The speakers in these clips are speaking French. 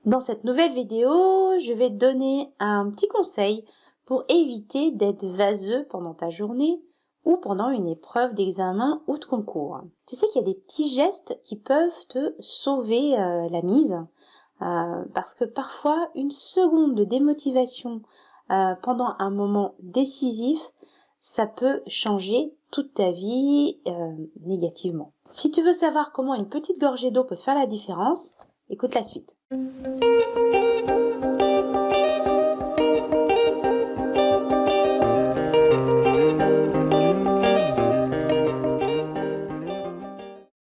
Dans cette nouvelle vidéo, je vais te donner un petit conseil pour éviter d'être vaseux pendant ta journée ou pendant une épreuve d'examen ou de concours. Tu sais qu'il y a des petits gestes qui peuvent te sauver la mise parce que parfois une seconde de démotivation pendant un moment décisif, ça peut changer toute ta vie négativement. Si tu veux savoir comment une petite gorgée d'eau peut faire la différence, écoute la suite.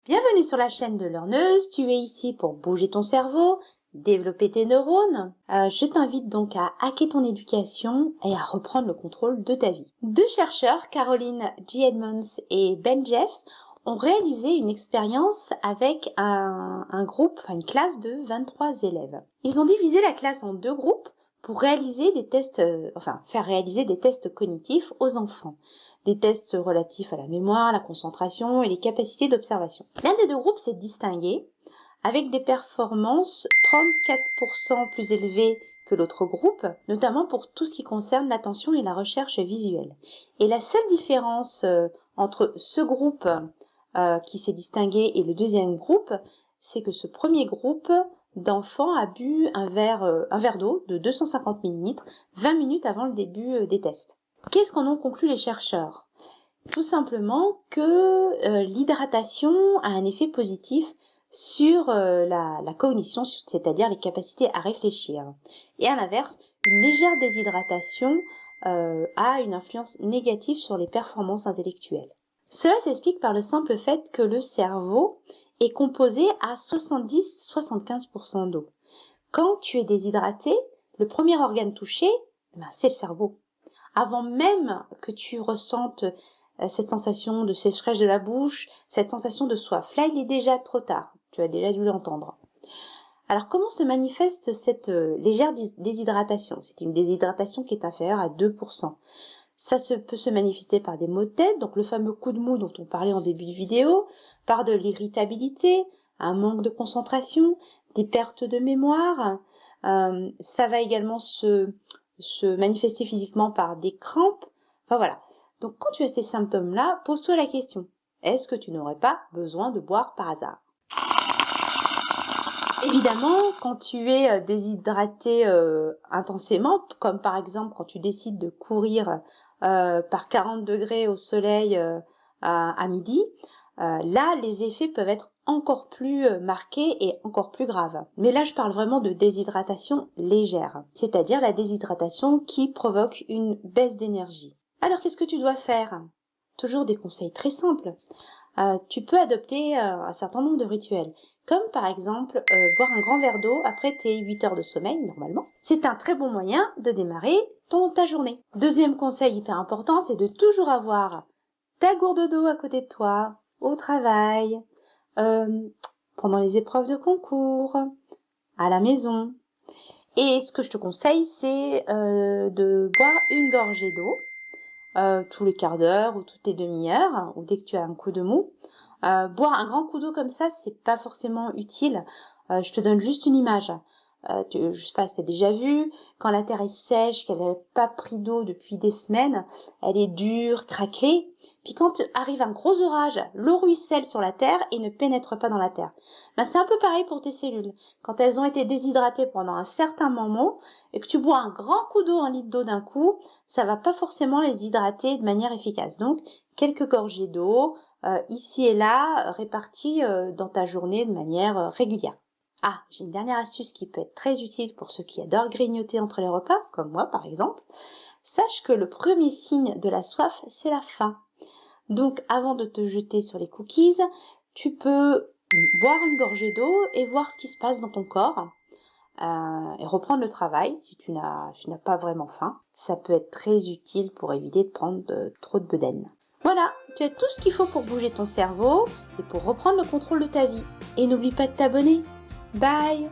Bienvenue sur la chaîne de Learneuse, tu es ici pour bouger ton cerveau, développer tes neurones. Je t'invite donc à hacker ton éducation et à reprendre le contrôle de ta vie. Deux chercheurs, Caroline G. Edmonds et Ben Jeffs, ont réalisé une expérience avec un groupe, une classe de 23 élèves. Ils ont divisé la classe en deux groupes pour réaliser des tests, faire réaliser des tests cognitifs aux enfants. Des tests relatifs à la mémoire, la concentration et les capacités d'observation. L'un des deux groupes s'est distingué avec des performances 34% plus élevées que l'autre groupe, notamment pour tout ce qui concerne l'attention et la recherche visuelle. Et la seule différence entre ce groupe qui s'est distingué et le deuxième groupe, c'est que ce premier groupe d'enfants a bu un verre d'eau de 250 ml 20 minutes avant le début des tests. Qu'est-ce qu'en ont conclu les chercheurs? Tout simplement que l'hydratation a un effet positif sur la cognition, c'est-à-dire les capacités à réfléchir. Et à l'inverse, une légère déshydratation a une influence négative sur les performances intellectuelles. Cela s'explique par le simple fait que le cerveau est composé à 70-75% d'eau. Quand tu es déshydraté, le premier organe touché, c'est le cerveau. Avant même que tu ressentes cette sensation de sécheresse de la bouche, cette sensation de soif. Là, il est déjà trop tard. Tu as déjà dû l'entendre. Alors, comment se manifeste cette légère déshydratation? C'est une déshydratation qui est inférieure à 2%. Ça peut se manifester par des maux de tête, donc le fameux coup de mou dont on parlait en début de vidéo, par de l'irritabilité, un manque de concentration, des pertes de mémoire. Ça va également se manifester physiquement par des crampes. Enfin voilà. Donc quand tu as ces symptômes-là, pose-toi la question. Est-ce que tu n'aurais pas besoin de boire par hasard? Évidemment, quand tu es déshydraté intensément, comme par exemple quand tu décides de courir par 40 degrés au soleil à midi, là, les effets peuvent être encore plus marqués et encore plus graves. Mais là, je parle vraiment de déshydratation légère, c'est-à-dire la déshydratation qui provoque une baisse d'énergie. Alors, qu'est-ce que tu dois faire? Toujours des conseils très simples. Tu peux adopter un certain nombre de rituels, comme par exemple boire un grand verre d'eau après tes 8 heures de sommeil, normalement. C'est un très bon moyen de démarrer ta journée. Deuxième conseil hyper important, c'est de toujours avoir ta gourde d'eau à côté de toi, au travail, pendant les épreuves de concours, à la maison. Et ce que je te conseille, c'est de boire une gorgée d'eau tous les quarts d'heure ou toutes les demi-heures, ou dès que tu as un coup de mou. Boire un grand coup d'eau comme ça, c'est pas forcément utile. Je te donne juste une image. Je sais pas si tu as déjà vu, quand la terre est sèche, qu'elle n'a pas pris d'eau depuis des semaines, elle est dure, craquelée. Puis quand arrive un gros orage, l'eau ruisselle sur la terre et ne pénètre pas dans la terre. C'est un peu pareil pour tes cellules. Quand elles ont été déshydratées pendant un certain moment et que tu bois un grand coup d'eau, 1 litre d'eau d'un coup, ça va pas forcément les hydrater de manière efficace. Donc, quelques gorgées d'eau, ici et là, réparties dans ta journée de manière régulière. Ah, j'ai une dernière astuce qui peut être très utile pour ceux qui adorent grignoter entre les repas, comme moi par exemple. Sache que le premier signe de la soif, c'est la faim. Donc, avant de te jeter sur les cookies, tu peux boire une gorgée d'eau et voir ce qui se passe dans ton corps. Et reprendre le travail si tu n'as pas vraiment faim. Ça peut être très utile pour éviter de prendre trop de bedaine. Voilà, tu as tout ce qu'il faut pour bouger ton cerveau et pour reprendre le contrôle de ta vie. Et n'oublie pas de t'abonner. Bye!